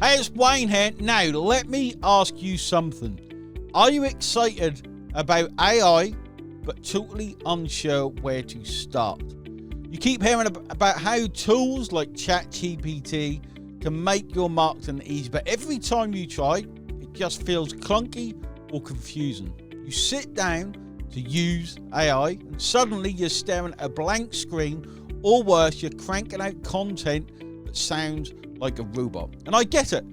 Hey, it's Wayne here. Now, let me ask you something. Are you excited about AI, but totally unsure where to start? You keep hearing about how tools like ChatGPT can make your marketing easy, but every time you try, it just feels clunky or confusing. You sit down to use AI and suddenly you're staring at a blank screen, or worse, you're cranking out content that sounds like a robot. And I get it,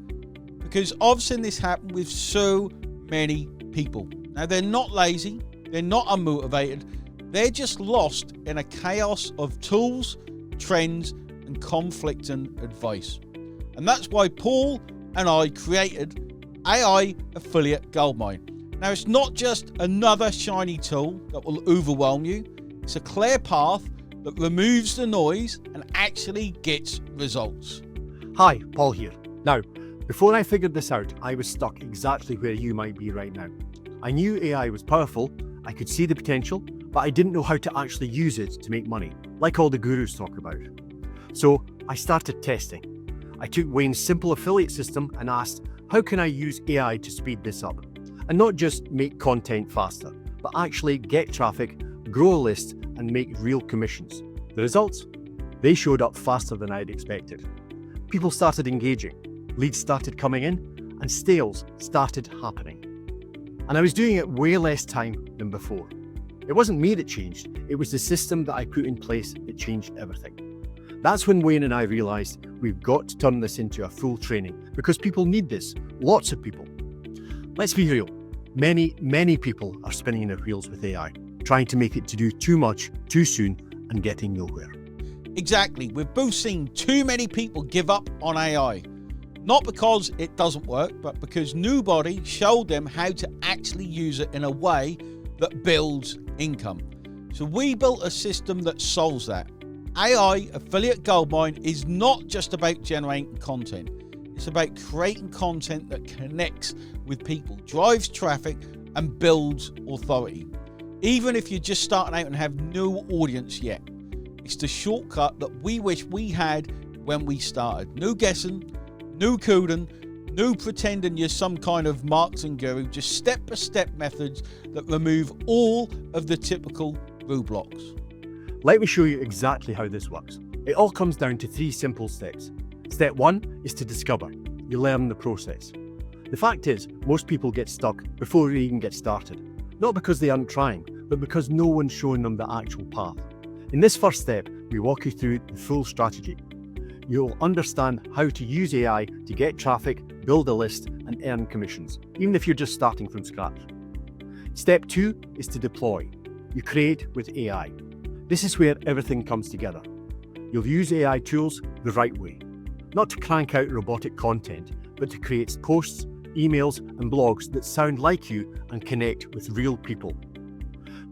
because I've seen this happen with so many people. Now, they're not lazy, they're not unmotivated, they're just lost in a chaos of tools, trends, and conflicting advice. And that's why Paul and I created AI Affiliate Goldmine. Now, it's not just another shiny tool that will overwhelm you. It's a clear path that removes the noise and actually gets results. Hi, Paul here. Now, before I figured this out, I was stuck exactly where you might be right now. I knew AI was powerful, I could see the potential, but I didn't know how to actually use it to make money, like all the gurus talk about. So I started testing. I took Wayne's simple affiliate system and asked, how can I use AI to speed this up? And not just make content faster, but actually get traffic, grow a list, and make real commissions. The results? They showed up faster than I'd expected. People started engaging, leads started coming in, and sales started happening. And I was doing it way less time than before. It wasn't me that changed, it was the system that I put in place that changed everything. That's when Wayne and I realized we've got to turn this into a full training, because people need this, lots of people. Let's be real, many people are spinning their wheels with AI, trying to make it to do too much, too soon, and getting nowhere. Exactly, we've both seen too many people give up on AI. Not because it doesn't work, but because nobody showed them how to actually use it in a way that builds income. So we built a system that solves that. AI Affiliate Goldmine is not just about generating content. It's about creating content that connects with people, drives traffic, and builds authority. Even if you're just starting out and have no audience yet. It's the shortcut that we wish we had when we started. No guessing, no coding, no pretending you're some kind of marketing guru, just step-by-step methods that remove all of the typical roadblocks. Let me show you exactly how this works. It all comes down to 3 simple steps. Step 1 is to discover. You learn the process. The fact is, most people get stuck before they even get started. Not because they aren't trying, but because no one's showing them the actual path. In this first step, we walk you through the full strategy. You'll understand how to use AI to get traffic, build a list, and earn commissions, even if you're just starting from scratch. Step 2 is to deploy. You create with AI. This is where everything comes together. You'll use AI tools the right way. Not to crank out robotic content, but to create posts, emails, and blogs that sound like you and connect with real people.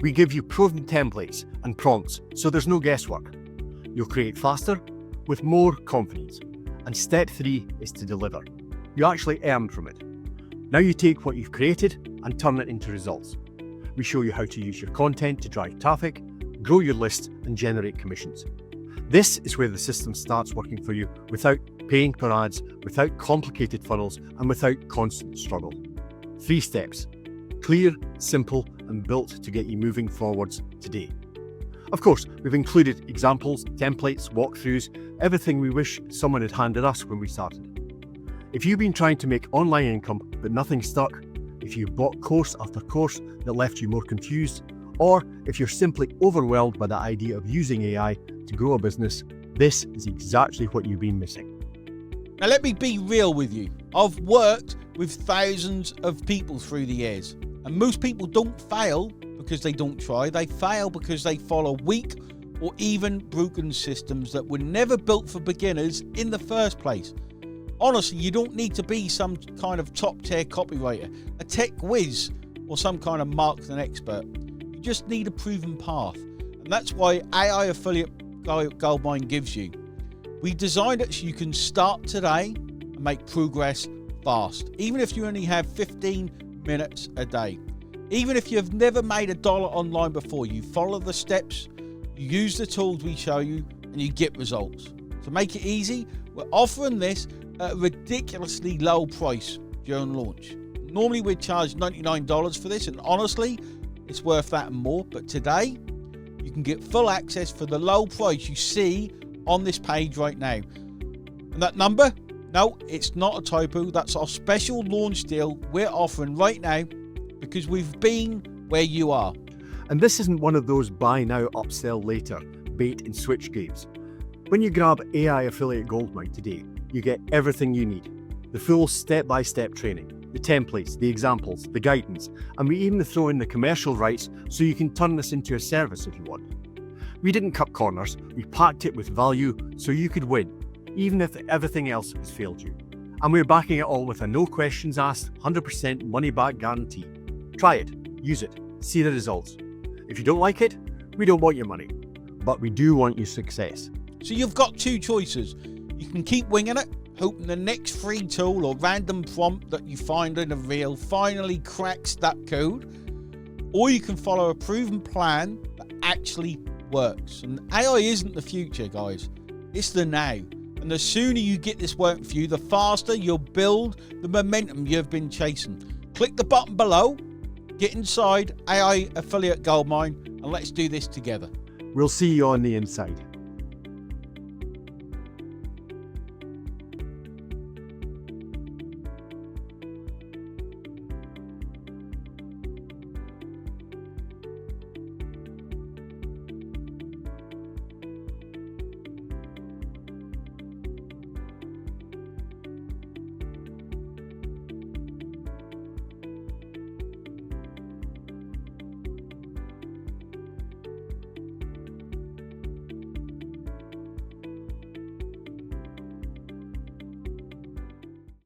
We give you proven templates and prompts, so there's no guesswork. You'll create faster, with more confidence. And step 3 is to deliver. You actually earn from it. Now you take what you've created and turn it into results. We show you how to use your content to drive traffic, grow your list, and generate commissions. This is where the system starts working for you without paying per ads, without complicated funnels, and without constant struggle. 3 steps. Clear, simple, and built to get you moving forwards today. Of course, we've included examples, templates, walkthroughs, everything we wish someone had handed us when we started. If you've been trying to make online income but nothing stuck, if you've bought course after course that left you more confused, or if you're simply overwhelmed by the idea of using AI to grow a business, this is exactly what you've been missing. Now, let me be real with you. I've worked with thousands of people through the years, and most people don't fail because they don't try. They fail because they follow weak or even broken systems that were never built for beginners in the first place. Honestly, you don't need to be some kind of top-tier copywriter, a tech whiz, or some kind of marketing expert. You just need a proven path. And that's why AI Affiliate Goldmine gives you. We designed it so you can start today and make progress fast, even if you only have 15 minutes a day. Even if you've never made $1 online before, you follow the steps, you use the tools we show you, and you get results. To make it easy, we're offering this at a ridiculously low price during launch. Normally we'd charge $99 for this, and honestly, it's worth that and more. But today, you can get full access for the low price you see on this page right now. And that number? No, it's not a typo. That's our special launch deal we're offering right now because we've been where you are. And this isn't one of those buy now, upsell later bait and switch games. When you grab AI Affiliate Goldmine today, you get everything you need. The full step-by-step training, the templates, the examples, the guidance, and we even throw in the commercial rights so you can turn this into a service if you want. We didn't cut corners, we packed it with value so you could win, even if everything else has failed you. And we're backing it all with a no questions asked, 100% money back guarantee. Try it, use it, see the results. If you don't like it, we don't want your money, but we do want your success. So you've got two choices. You can keep winging it, hoping the next free tool or random prompt that you find in a reel finally cracks that code, or you can follow a proven plan that actually works. And AI isn't the future, guys. It's the now. And the sooner you get this working for you, the faster you'll build the momentum you've been chasing. Click the button below, get inside AI Affiliate Goldmine, and let's do this together. We'll see you on the inside.